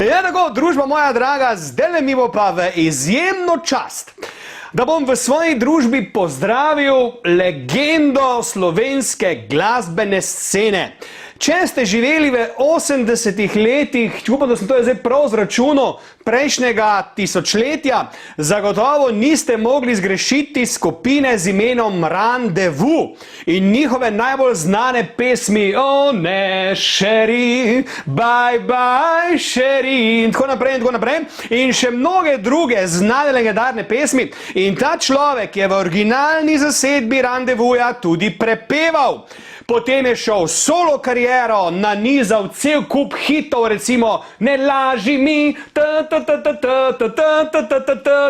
Ja, tako, družba moja draga, zdaj mi bo pa v izjemno čast, da bom v svoji družbi pozdravil legendo slovenske glasbene scene. Če ste živeli v 80-ih letih, upam, da sem to zdaj prav zračunal, prejšnjega tisočletja, zagotovo niste mogli zgrešiti skupine z imenom Rendezvous in njihove najbolj znane pesmi O ne, Sherry, bye bye, Sherry in tako naprej in tako naprej in še mnoge druge znane legendarne pesmi. In ta človek je v originalni zasedbi Rendezvousa tudi prepeval. Potem je šel solo kariero, nanizal cel kup hitov, recimo Ne laži mi,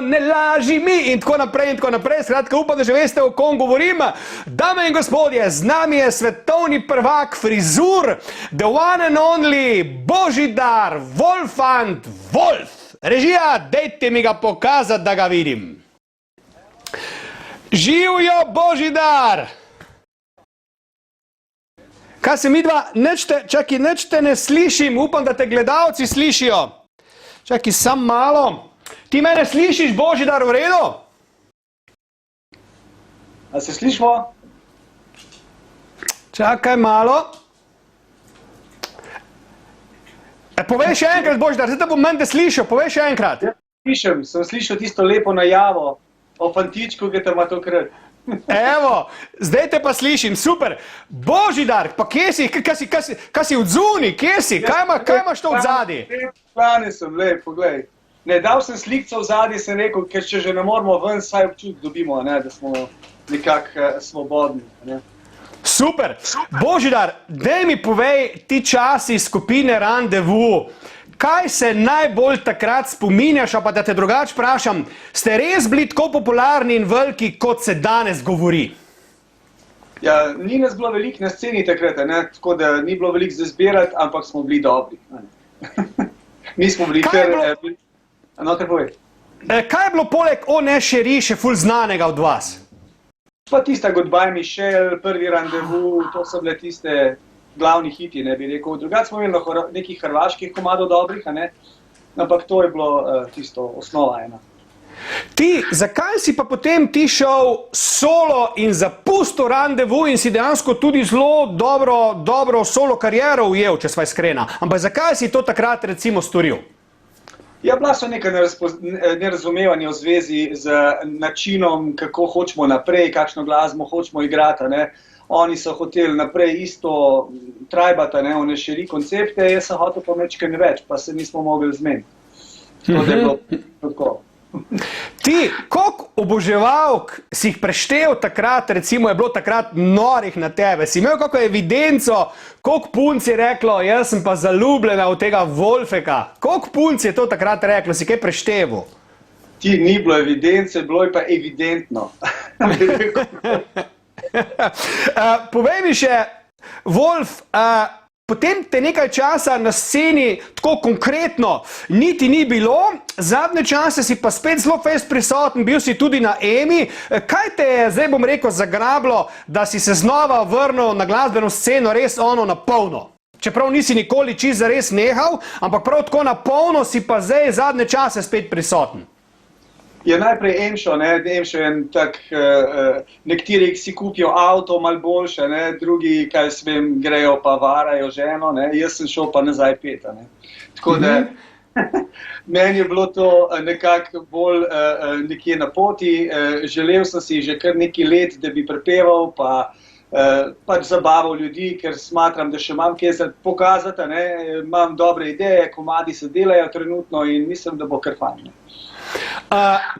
ne laži mi in tako naprej in tako naprej. Skratka, upam, da že veste, o kom govorim. Dame in gospodje, z nami je svetovni prvak frizur, the one and only Božidar Wolfant Wolf. Režija, dejte mi ga pokazati, da ga vidim. Živjo, Božidar! Kaj se midva, nič te ne slišim, upam, da te gledalci slišijo. Čakaj, sam malo. Ti mene slišiš, Božidar, v redu? A se slišimo? Čakaj malo. Povej še enkrat, Božidar, zdaj te bom mende slišal, povej še enkrat. Ja, sem slišal tisto lepo najavo o fantičku, ki te ima tokrat. Evo, zdaj te pa slišim, super. Božidar, pa kje si, kaj si odzuni, kje si, kaj imaš to odzadi? Plane sem, poglej. Ne, dal sem slikco odzadi, sem rekel, ker če že ne moramo ven, saj občutek dobimo, ne, da smo nekako svobodni. Ne. Super. Božidar, daj mi povej ti časi skupine Rendezvous. Kaj se najbolj takrat spominjaš, pa da te drugače vprašam, ste res bili tako popularni in veliki, kot se danes govori? Ja, ni nas bilo veliko na sceni takrat, ne? Tako da ni bilo veliko za zbirati, ampak smo bili dobri. Mi smo bili kar... No, te povej. Kaj je bilo poleg O ne, Sherry še ful znanega od vas? Pa tista Goodbye Michelle, Prvi Rendezvous, to so bile tiste... glavni hiti, ne bi rekel. Drugače smo imeli nekih hrvaških komadov dobrih, ne? Ampak to je bilo tisto osnova ena. Ti, zakaj si pa potem ti šel solo in zapustil Rendezvous in si dejansko tudi zelo dobro solo kariero ujel, če sva iskrena? Ampak zakaj si to takrat recimo storil? Ja, bila so neka nerazumevanja v zvezi z načinom, kako hočemo naprej, kakšno glasbo hočemo igrati, ne? Oni so hoteli naprej isto trajbata, ne, one Sherry koncepte, jaz sem hotel pa mečkaj več, pa se nismo mogli zmeniti. To je bilo tako. Ti, koliko oboževalk si jih preštel takrat, recimo je bilo takrat norih na tebe, si imel kako evidenco, koliko punc je reklo, jaz sem pa zaljubljena v tega Wolfeka, koliko punc je to takrat reklo, si kaj prešteval? Ti, ni bilo evidence, bilo je pa evidentno. Povej mi še, Wolf, potem te nekaj časa na sceni tako konkretno niti ni bilo, zadnje čase si pa spet zelo fejst prisoten, bil si tudi na EMI. Kaj te je, zdaj bom rekel, zagrablo, da si se znova vrnil na glasbeno sceno res na polno? Čeprav nisi nikoli čisto zares nehal, ampak prav tako na polno si pa zdaj zadnje čase spet prisoten. Je najprej Emšo, ne, Emšo je en tak, nekateri si kupijo avto malo boljše, ne, drugi, kaj svem, grejo pa varajo ženo, ne, jaz sem šel pa nazaj pet, ne. Tako da, meni je bilo to nekako bolj nekje na poti, želel sem si že kar nekaj let, da bi prepeval, pa pač zabaval ljudi, ker smatram, da še imam kaj za pokazati, ne, imam dobre ideje, komadi se delajo trenutno in mislim, da bo kar fajn, ne.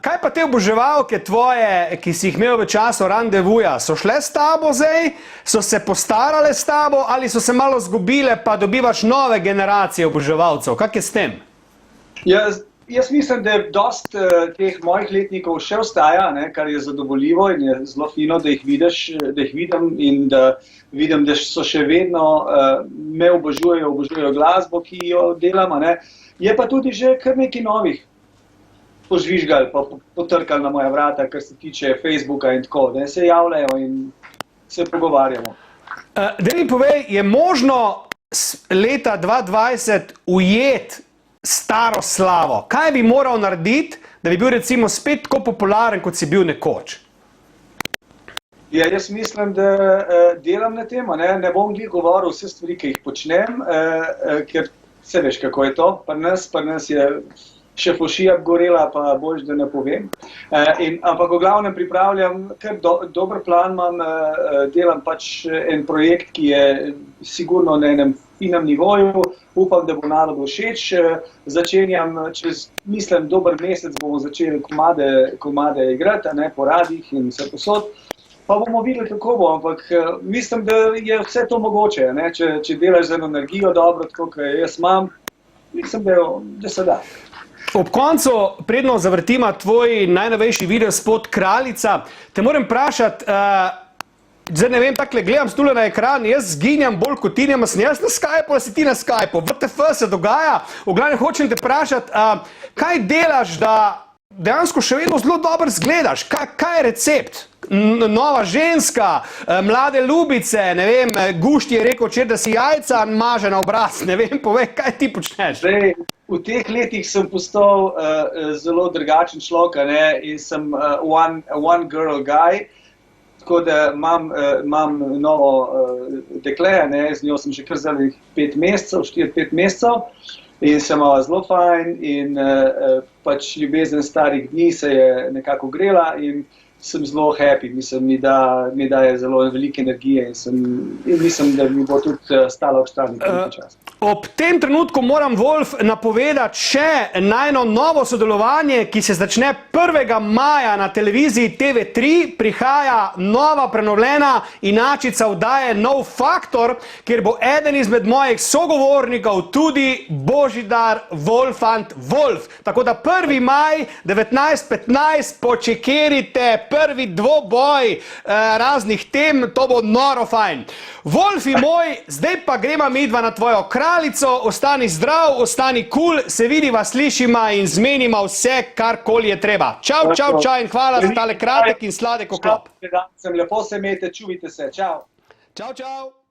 Kaj pa te oboževalke tvoje, ki si jih imel v času Rendezvousa, so šle s tabo zdaj, so se postarale s tabo ali so se malo zgubile, pa dobivaš nove generacije oboževalcev? Kak je s tem? Jaz mislim, da je dost teh mojih letnikov še ostaja, ne, kar je zadovoljivo in je zelo fino, da jih vidim in da vidim, da so še vedno me obožujejo glasbo, ki jo delam, ne. Je pa tudi že kar nekaj novih požvižgali, pa potrkali na moja vrata, kar se tiče Facebooka in tako, da se javljajo in se pogovarjamo. Da mi povej, je možno leta 2020 ujeti staro slavo? Kaj bi moral narediti, da bi bil recimo spet tako popularen, kot si bil nekoč? Ja, jaz mislim, da delam na tem, ne bom glih govoril vse stvari, ki jih počnem, ker se veš, kako je to. Pri nas je še fošija gorela, pa boljš, da ne povem. Ampak v glavnem pripravljam, ker dober plan imam, delam pač en projekt, ki je sigurno na enem finem nivoju, upam, da bo narodu všeč. Začenjam čez, mislim, dober mesec bomo začeli komade igrati, po radijih in vse posod. Pa bomo videli, kako bo, ampak mislim, da je vse to mogoče, če delaš z eno energijo dobro, tako kot jaz imam, mislim, da se da. Ob koncu, predno zavrtima tvoj najnovejši videospot Kraljica, te moram vprašati, zdaj ne vem, takle gledam stule na ekran, jaz zginjam bolj kot ti, sem jaz na Skypeu, ali si ti na Skypeu, VTF se dogaja, v glavnem hočem te vprašati, kaj delaš, da dejansko še vedno zelo dobro izgledaš, kaj je recept? Nova ženska, mlade ljubice, ne vem, Gušti je rekel včeraj, da si jajca maže na obraz, ne vem, povej, kaj ti počneš? Zdaj, v teh letih sem postal zelo drugačen človek, in sem one girl guy, tako da imam novo dekle, z njo sem že kar zadnjih 4-5 mesecev, in se imala zelo fajn in pač ljubezen starih dni se je nekako grela in sem zelo happy, mislim, mi daje zelo velike energije in mislim, da mi bo tudi stala ob strani nekaj časa. Ob tem trenutku moram, Wolf, napovedati še najno novo sodelovanje, ki se začne 1. maja na televiziji TV3. Prihaja nova prenovljena inačica oddaje Nov Faktor, kjer bo eden izmed mojih sogovornikov tudi Božidar Wolfant Wolf. Tako da 1. maj 19:15 počekerite prvi dvoboj raznih tem, to bo noro fajn. Wolfi moj, zdaj pa gremo midva na tvojo Kraljico, ostani zdrav, ostani cool, se vidiva, slišiva in zmeniva vse, karkoli je treba. Čau, čau, čau in hvala za tale kratek in sladek oklop. Lepo se imejte, čuvajte se, čau. Čau, čau.